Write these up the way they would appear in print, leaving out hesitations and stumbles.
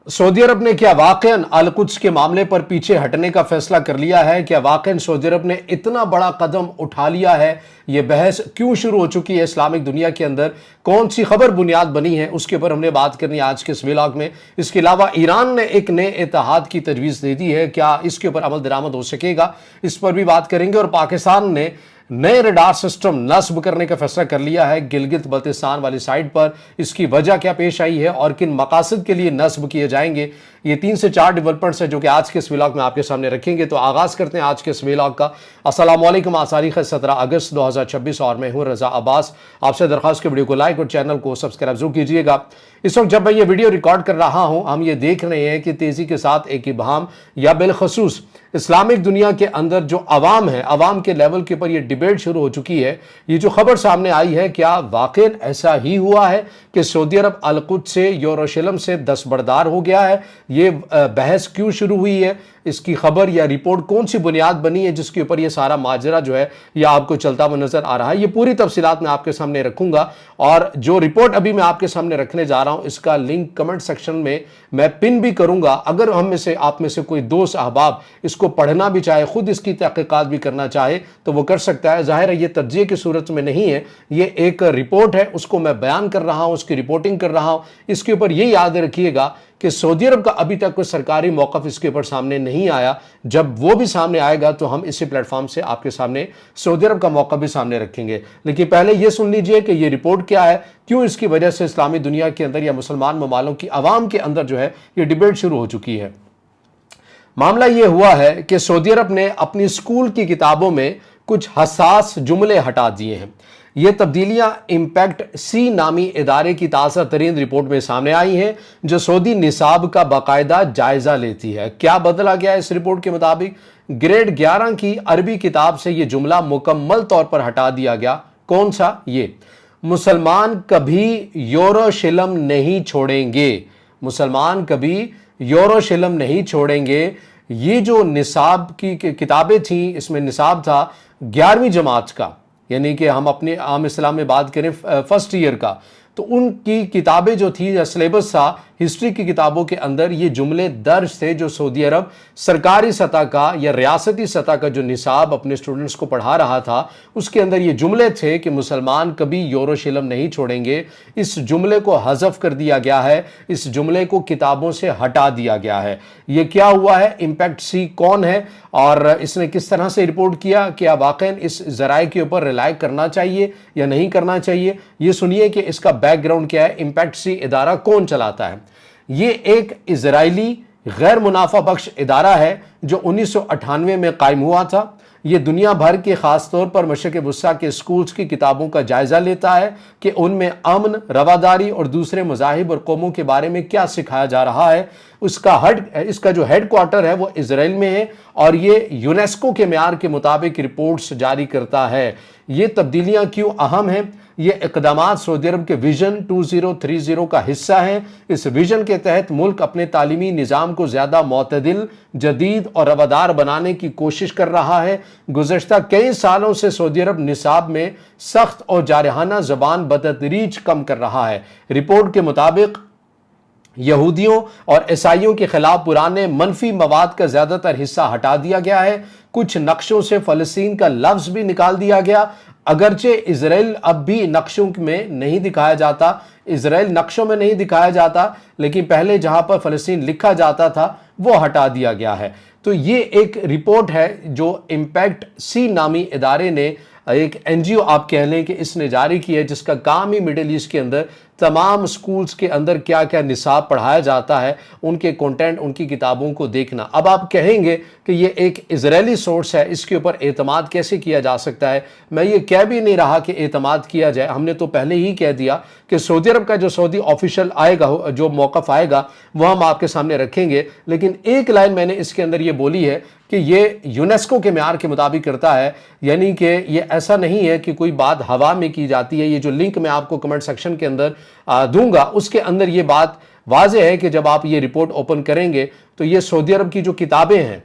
Saudi अरब ने क्या वाकईन अल Quds के मामले पर पीछे हटने का फैसला कर लिया है? क्या वाकईन सऊदी अरब ने इतना बड़ा कदम उठा लिया है? ये बहस क्यों शुरू हो चुकी है इस्लामिक दुनिया के अंदर? कौन सी खबर बुनियाद बनी है? उसके ऊपर हमने बात करनी है आज के इस व्लॉग में। इसके अलावा ईरान ने एक नए इत्तेहाद की तजवीज़ दे दी है, क्या इसके ऊपर अमल दरामद हो सकेगा? इस पर भी बात करेंगे। और पाकिस्तान ने नए रडार सिस्टम नस्ब करने का फैसला कर लिया है गिलगित बल्तिस्तान वाली साइड पर। इसकी वजह क्या पेश आई है और किन मकासद के लिए नस्ब किए जाएंगे? ये 3 से 4 डेवलपमेंट्स हैं जो कि आज के इस व्लॉग में आपके सामने रखेंगे। तो आगाज करते हैं आज के इस व्लॉग का। अस्सलाम वालेकुम। आज तारीख है 17 अगस्त 2026 और मैं हूं रजा अब्बास। आपसे दरख्वास्त के वीडियो को लाइक और चैनल को सब्सक्राइब जरूर कीजिएगा। इस वक्त जब मैं ये वीडियो रिकॉर्ड कर रहा हूं, हम ये देख रहे हैं कि तेजी के साथ एक इबहम या बिलखसूस इस्लामिक दुनिया के अंदर जो अवाम है, अवाम के लेवल के ऊपर ये डिबेट शुरू हो चुकी है। ये जो खबर सामने आई है, क्या वाकई ऐसा ही हुआ है कि सऊदी अरब अल कुद्स से, यरूशलेम से दस्तबरदार हो गया है? ये बहस क्यों शुरू हुई है? इसकी खबर या रिपोर्ट कौन सी बुनियाद बनी है जिसके ऊपर ये सारा माजरा जो है ये आपको चलता हुआ नजर आ रहा है? ये पूरी तफसीलात मैं आपके सामने रखूंगा। और जो रिपोर्ट अभी मैं आपके सामने रखने जा रहा हूं, इसका लिंक कमेंट सेक्शन में मैं पिन भी करूंगा। अगर हम में से, आप में से कोई दोस्त अहबाब इसको पढ़ना भी चाहे, खुद इसकी तहकीकात भी करना चाहे तो वो कर सकता है। जाहिर है ये तज्जिए की सूरत में नहीं है, ये एक रिपोर्ट है, उसको मैं बयान कर रहा हूं, उसकी रिपोर्टिंग कर रहा हूं। इसके ऊपर ये याद रखिएगा कि सऊदी अरब का अभी तक कोई सरकारी मौक़िफ़ इसके ऊपर सामने नहीं आया। जब वो भी सामने आएगा तो हम इसी प्लेटफॉर्म से आपके सामने सऊदी अरब का मौक़िफ़ भी सामने रखेंगे। लेकिन पहले ये सुन लीजिए कि ये रिपोर्ट क्या है, क्यों इसकी वजह से इस्लामी दुनिया के अंदर या मुसलमान ममालों की आवाम के अंदर जो है ये डिबेट शुरू हो चुकी है। मामला ये हुआ है कि सऊदी अरब ने अपनी स्कूल की किताबों में कुछ हसास जुमले हटा दिए हैं। ये तब्दीलियां इम्पैक्ट सी नामी इदारे की ताज़ा तरीन रिपोर्ट में सामने आई हैं, जो सऊदी निसाब का बाकायदा जायजा लेती है। क्या बदला गया इस रिपोर्ट के मुताबिक? ग्रेड 11 की अरबी किताब से ये जुमला मुकम्मल तौर पर हटा दिया गया। कौन सा? ये मुसलमान कभी यरूशलेम नहीं छोड़ेंगे। मुसलमान कभी यरूशलेम नहीं छोड़ेंगे। ये जो निसाब की किताबें थी, इसमें निसाब था 11वीं जमात का, यानी कि हम अपने आम इस्लाम में बात करें फर्स्ट ईयर का, तो उनकी किताबें जो थी या सिलेबस था हिस्ट्री की किताबों के अंदर ये जुमले दर्ज थे जो सऊदी अरब सरकारी सतह का या रियासती सतह का जो निसाब अपने स्टूडेंट्स को पढ़ा रहा था उसके अंदर ये जुमले थे कि मुसलमान कभी यरूशलेम नहीं छोड़ेंगे। इस जुमले को हज़फ कर दिया गया है, इस जुमले को किताबों से हटा दिया गया है। ये क्या हुआ है? इम्पैक्ट सी कौन है और इसने किस तरह से रिपोर्ट किया? क्या वाकई इस ज़राए के ऊपर रिलाई करना चाहिए या नहीं करना चाहिए? ये सुनिए कि इसका बैकग्राउंड क्या है, इम्पैक्ट सी इदारा कौन चलाता है। ये एक इजरायली गैर मुनाफा बख्श इदारा है जो 1998 में कायम हुआ था। ये दुनिया भर के ख़ास तौर पर मशरक़ वस्ता के स्कूल्स की किताबों का जायज़ा लेता है कि उनमें अमन, रवादारी और दूसरे मज़ाहिब और कौमों के बारे में क्या सिखाया जा रहा है। इसका जो हेड क्वार्टर है वो इजराइल में है और ये यूनेस्को के मेयार के मुताबिक रिपोर्ट्स जारी करता है। ये तब्दीलियाँ क्यों अहम हैं? ये इक़दामात सऊदी अरब के विजन 2030 का हिस्सा हैं। इस विजन के तहत मुल्क अपने तालीमी निज़ाम को ज़्यादा मोतदिल, जदीद और रवादार बनाने की कोशिश कर रहा है। गुज़श्ता कई सालों से सऊदी अरब निसाब में सख्त और जारहाना ज़बान बतदरीज कम कर रहा है। रिपोर्ट के मुताबिक यहूदियों और ईसाइयों के खिलाफ पुराने मनफी मवाद का ज़्यादातर हिस्सा हटा दिया गया है। कुछ नक्शों से फ़लस्तीन का लफ्ज़ भी निकाल दिया गया। अगरचे इजराइल अब भी नक्शों में नहीं दिखाया जाता, इजराइल नक्शों में नहीं दिखाया जाता, लेकिन पहले जहां पर फ़लस्तीन लिखा जाता था वो हटा दिया गया है। तो ये एक रिपोर्ट है जो इम्पैक्ट सी नामी इदारे ने, एक एनजीओ आप कह लें कि इसने जारी की है, जिसका काम ही मिडिल ईस्ट के अंदर तमाम स्कूल्स के अंदर क्या क्या निसाब पढ़ाया जाता है, उनके कंटेंट, उनकी किताबों को देखना। अब आप कहेंगे कि ये एक इजरायली सोर्स है, इसके ऊपर एतमाद कैसे किया जा सकता है? मैं ये कह भी नहीं रहा कि एतमाद किया जाए। हमने तो पहले ही कह दिया कि सऊदी अरब का जो सऊदी ऑफिशियल आएगा, जो मौक़िफ़ आएगा, वो हम आपके सामने रखेंगे। लेकिन एक लाइन मैंने इसके अंदर ये बोली है कि ये यूनेस्को के मेयार के मुताबिक करता है, यानी कि ये ऐसा नहीं है कि कोई बात हवा में की जाती है। ये जो लिंक मैं आपको कमेंट सेक्शन के अंदर दूंगा, उसके अंदर ये बात वाज़ेह है कि जब आप ये रिपोर्ट ओपन करेंगे तो ये सऊदी अरब की जो किताबें हैं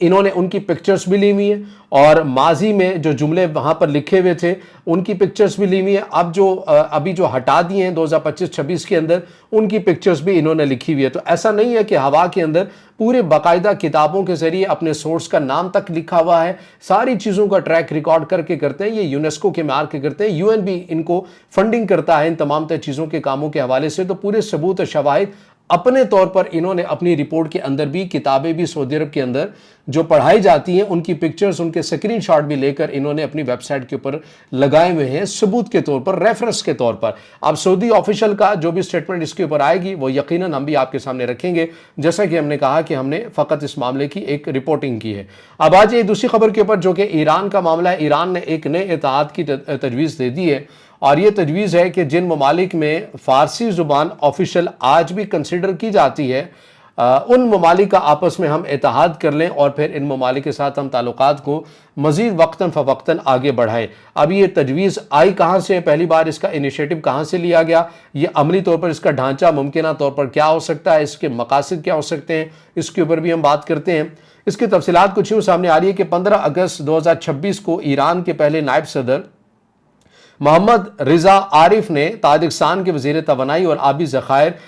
इन्होंने उनकी पिक्चर्स भी ली हुई हैं और माजी में जो जुमले वहाँ पर लिखे हुए थे उनकी पिक्चर्स भी ली हुई हैं। अब जो अभी जो हटा दिए हैं 2025-26 के अंदर, उनकी पिक्चर्स भी इन्होंने लिखी हुई है। तो ऐसा नहीं है कि हवा के अंदर, पूरे बाकायदा किताबों के जरिए अपने सोर्स का नाम तक लिखा हुआ है, सारी चीज़ों का ट्रैक रिकॉर्ड करके करते हैं। ये यूनेस्को के मार्क के करते हैं, यूएन भी इनको फंडिंग करता है इन तमाम चीज़ों के कामों के हवाले से। तो पूरे सबूत और शवाहिद अपने तौर पर इन्होंने अपनी रिपोर्ट के अंदर भी, किताबें भी सऊदी अरब के अंदर जो पढ़ाई जाती हैं उनकी पिक्चर्स, उनके स्क्रीनशॉट भी लेकर इन्होंने अपनी वेबसाइट के ऊपर लगाए हुए हैं सबूत के तौर पर, रेफरेंस के तौर पर। अब सऊदी ऑफिशियल का जो भी स्टेटमेंट इसके ऊपर आएगी वो यकीनन हम भी आपके सामने रखेंगे, जैसा कि हमने कहा कि हमने फ़कत इस मामले की एक रिपोर्टिंग की है। अब आज ये दूसरी खबर के ऊपर, जो कि ईरान का मामला है। ईरान ने एक नए इत्तेहाद की तजवीज़ दे दी है और ये तजवीज़ है कि जिन ममालिक में फ़ारसी ज़ुबान ऑफिशियल आज भी कंसिडर की जाती है, उन ममालिक का आपस में हम इत्तेहाद कर लें और फिर इन ममालिक के साथ हम ताल्लुकात को मज़ीद वक्तन फ़वक्तन आगे बढ़ाएं। अब ये तजवीज़ आई कहाँ से, पहली बार इसका इनिशिएटिव कहाँ से लिया गया, ये अमली तौर पर इसका ढांचा मुमकिन तौर पर क्या हो सकता है, इसके मकासद क्या हो सकते हैं, इसके ऊपर भी हम बात करते हैं। इसकी तफसीलात कुछ यूँ सामने आ रही है कि 15 अगस्त 2026 को ईरान के पहले नायब सदर मोहम्मद रिजा आरिफ ने ताजिकिस्तान के वज़ीर तवानाई और आबी ज़खायर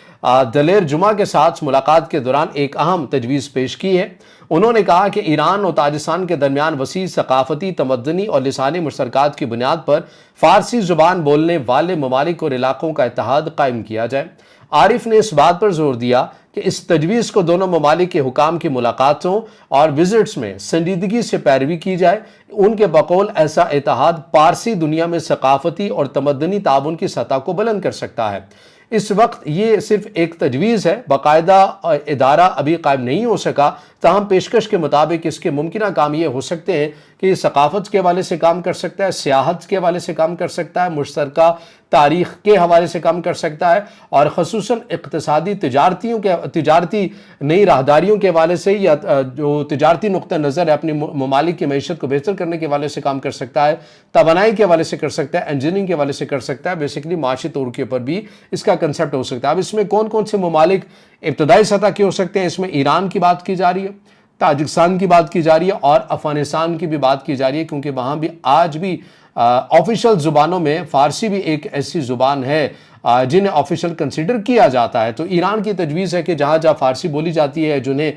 दलेर जुमा के साथ मुलाकात के दौरान एक अहम तजवीज़ पेश की है। उन्होंने कहा कि ईरान और ताजिकिस्तान के दरमियान वसी सकाफती, तमद्दनी और लिसानी मुश्तरकात की बुनियाद पर फ़ारसी ज़ुबान बोलने वाले ममालिक और इलाकों का इत्तेहाद कायम किया जाए। आरिफ ने इस बात पर जोर दिया कि इस तजवीज़ को दोनों ममालिक के हुकाम की मुलाकातों और विजिट्स में संजीदगी से पैरवी की जाए। उनके बकौल ऐसा इत्तेहाद पारसी दुनिया में सकाफती और तमद्दनी ताउन की सतह को बुलंद कर सकता है। इस वक्त ये सिर्फ एक तजवीज़ है, बाकायदा इदारा अभी कायम नहीं हो सका, ताहम पेशकश के मुताबिक इसके मुमकिन काम ये हो सकते हैं कि सकाफत के हवाले से काम कर सकता है, सियाहत के हवाले से काम कर सकता है, मुश्तरका तारीख़ के हवाले से काम कर सकता है और ख़ुसूसन इक़्तिसादी तिजारती नई राहदारियों के हवाले से, या जो तिजारती नुक्ता नज़र है अपनी ममालिक की मईशत को बेहतर करने के हवाले से काम कर सकता है, तवानाई के हवाले से कर सकता है, इंजीनियरिंग के हवाले से कर सकता है, बेसिकली माशी तौर के ऊपर भी इसका कंसेप्ट हो सकता है। अब इसमें कौन कौन से ममालिक इब्तदाई सतह के हो सकते हैं, इसमें ईरान की बात की जा रही है, ताजिकिस्तान की बात की जा रही है और अफ़गानिस्तान की भी बात की जा रही है, क्योंकि वहाँ भी आज भी ऑफिशियल ज़ुबानों में फ़ारसी भी एक ऐसी ज़ुबान है जिन्हें ऑफिशियल कंसिडर किया जाता है। तो ईरान की तजवीज़ है कि जहाँ जहाँ फ़ारसी बोली जाती है, जिन्हें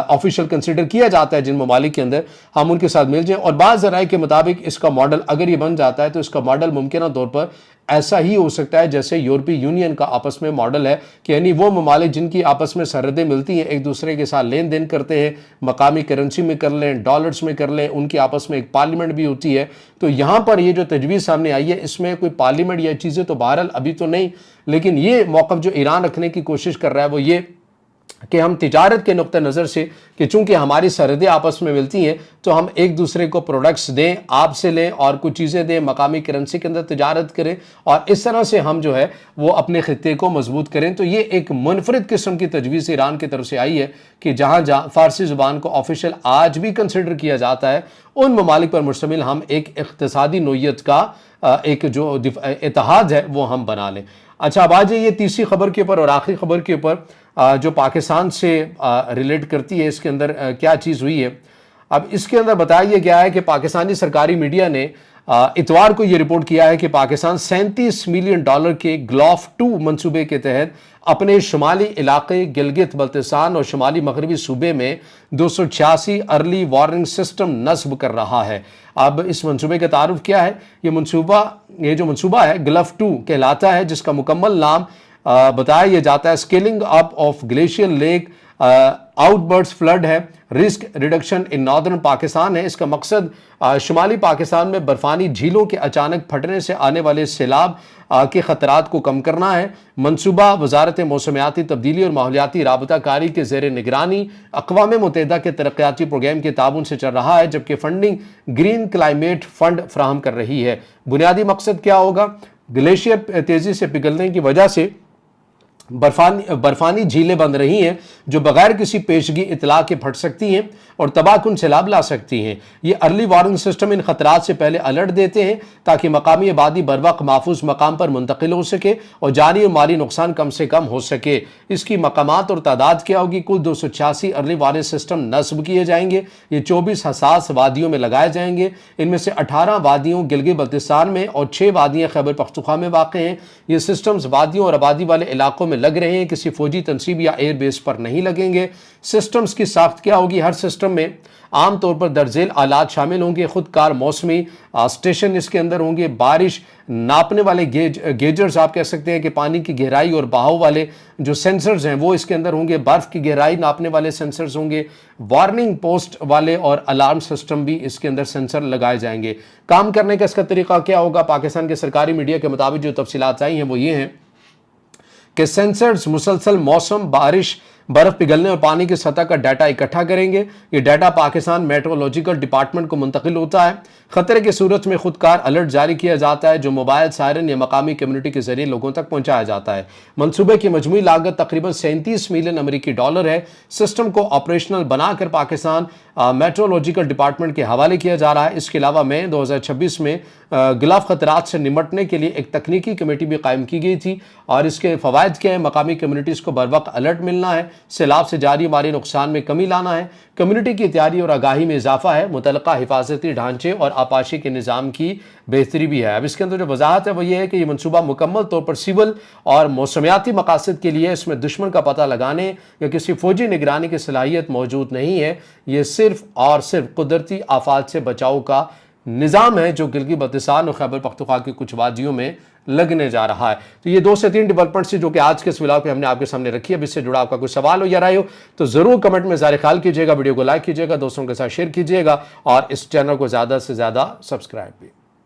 ऑफिशियल कंसिडर किया जाता है जिन ममालिक के अंदर, हम उनके साथ मिल जाएं। और बाज़ ज़राए के मुताबिक इसका मॉडल अगर ये बन जाता है तो इसका मॉडल मुमकिन तौर पर ऐसा ही हो सकता है जैसे यूरोपीय यूनियन का आपस में मॉडल है, कि यानी वो ममालिक जिनकी आपस में सरहदें मिलती हैं, एक दूसरे के साथ लेन देन करते हैं, मकामी करेंसी में कर लें, डॉलर्स में कर लें, उनकी आपस में एक पार्लियामेंट भी होती है। तो यहाँ पर ये जो तजवीज़ सामने आई है, इसमें कोई पार्लियामेंट या चीज़ें तो बहरहाल अभी तो नहीं, लेकिन ये मौक़िफ़ जो ईरान रखने की कोशिश कर रहा है वो ये कि हम तिजारत के नुक्ता नज़र से, कि चूँकि हमारी सरहदें आपस में मिलती हैं तो हम एक दूसरे को प्रोडक्ट्स दें, आपसे लें और कुछ चीज़ें दें, मकामी करेंसी के अंदर तिजारत करें और इस तरह से हम जो है वो अपने खित्ते को मजबूत करें। तो ये एक मुनफरिद किस्म की तजवीज़ ईरान की तरफ से आई है कि जहाँ जहाँ फ़ारसी ज़ुबान को ऑफिशियल आज भी कंसिडर किया जाता है, उन ममालिक पर मुश्तमिल हम एक इक़्तिसादी नोयत का एक जो इत्तेहाद है वो हम बना लें। अच्छा, अब आज ये तीसरी खबर के ऊपर और आखिरी खबर के ऊपर जो पाकिस्तान से रिलेट करती है, इसके अंदर क्या चीज़ हुई है। अब इसके अंदर बताया गया है कि पाकिस्तानी सरकारी मीडिया ने इतवार को ये रिपोर्ट किया है कि पाकिस्तान $37 मिलियन के ग्लॉफ 2 मंसूबे के तहत अपने शुमाली इलाके गिलगित बल्तिस्तान और शुमाली मगरबी सूबे में 286 अर्ली वार्निंग सिस्टम नस्ब कर रहा है। अब इस मंसूबे का तारुफ क्या है? ये जो मंसूबा है ग्लफ 2 कहलाता है, जिसका मुकम्मल नाम बताया यह जाता है scaling up of glacier lake outbursts flood है, risk reduction in northern Pakistan है। इसका मकसद शुमाली पाकिस्तान में बर्फानी झीलों के अचानक फटने से आने वाले सैलाब के ख़तरात को कम करना है। मंसूबा वजारत मौसमियाती तब्दीली और माहौलियाती राबता कारी के ज़ेर निगरानी अक़वाम मुत्तहिदा के तरक्याती प्रोग्राम के ताबून से चल रहा है, जबकि फंडिंग ग्रीन क्लाइमेट फंड फ्राहम कर रही है। बुनियादी मकसद क्या होगा? ग्लेशियर तेज़ी से पिघलने की वजह से बर्फानी झीलें बन रही हैं जो बगैर किसी पेशगी इतला के फट सकती हैं और तबाहकुन सैलाब ला सकती हैं। ये अर्ली वार्निंग सिस्टम इन खतरात से पहले अलर्ट देते हैं ताकि मकामी आबादी बर वक्त महफूज मकाम पर मुंतकिल हो सके और जानी और माली नुकसान कम से कम हो सके। इसकी मकामात और तादाद क्या होगी? कुल 286 अर्ली वार्निंग सिस्टम नस्ब किए जाएंगे। ये 24 हसास वादियों में लगाए जाएंगे। इनमें से 18 वादियों गिलगित बल्तिस्तान में और 6 वादियाँ खैबर पख्तूनख्वा में वाक़ हैं। ये सिस्टम्स वादियों और आबादी वाले इलाकों में लग रहे हैं, किसी फौजी तनसीब या एयर बेस पर नहीं लगेंगे। सिस्टम्स की साख्त क्या होगी? हर सिस्टम में आम तौर पर दर्जेल आलात शामिल होंगे। खुदकार मौसमी स्टेशन इसके अंदर होंगे। बारिश नापने वाले गेजर्स आप कह सकते हैं कि पानी की गहराई और बहाव वाले जो सेंसर्स हैं वो इसके अंदर होंगे। बर्फ़ की गहराई नापने वाले सेंसर्स होंगे। वार्निंग पोस्ट वाले और अलार्म सिस्टम भी इसके अंदर सेंसर लगाए जाएंगे। काम करने का इसका तरीका क्या होगा? पाकिस्तान के सरकारी मीडिया के मुताबिक जो तफसीलात आई हैं वो ये हैं कि सेंसर्स मुसलसल मौसम, बारिश, बर्फ पिघलने और पानी की सतह का डाटा इकट्ठा करेंगे। ये डाटा पाकिस्तान मेट्रोलॉजिकल डिपार्टमेंट को मुंतकिल होता है। खतरे की सूरत में खुदकार अलर्ट जारी किया जाता है जो मोबाइल सायरन या मकामी कम्युनिटी के जरिए लोगों तक पहुंचाया जाता है। मंसूबे की मजमूई लागत तकरीबन 37 मिलियन अमेरिकी डॉलर है। सिस्टम को ऑपरेशनल बनाकर पाकिस्तान मेट्रोलॉजिकल डिपार्टमेंट के हवाले किया जा रहा है। इसके अलावा मई 2026 में गिलाफ खतरात से निमटने के लिए एक तकनीकी कमेटी भी कायम की गई थी और इसके फ़वाइद क्या है? मकामी कम्युनिटीज़ को बर वक्त अलर्ट मिलना है, सैलाब से जारी माली नुकसान में कमी लाना है, कम्युनिटी की तैयारी और आगाही में इजाफा है, मुतल्लका हिफाजती ढांचे और आपाशी के निज़ाम की बेहतरी भी है। अब इसके अंदर जो वजाहत है वो ये है कि ये मनसूबा मुकम्मल तौर पर सिविल और मौसमियाती मकासद के लिए, इसमें दुश्मन का पता लगाने या किसी फौजी निगरानी की सलाहियत मौजूद नहीं है। ये सिर्फ और सिर्फ कुदरती आफात से बचाव का निज़ाम है जो गिलगित बल्तिस्तान और खैबर पख्तूनख्वा की कुछ वादियों में लगने जा रहा है। तो ये 2 से 3 डेवलपमेंट्स जो कि आज के इस व्लॉग में हमने आपके सामने रखी है। अब इससे जुड़ा आपका कोई सवाल हो या राय हो तो ज़रूर कमेंट में ज़ाहिर ख्याल कीजिएगा, वीडियो को लाइक कीजिएगा, दोस्तों के साथ शेयर कीजिएगा और इस चैनल को ज़्यादा से ज़्यादा सब्सक्राइब भी।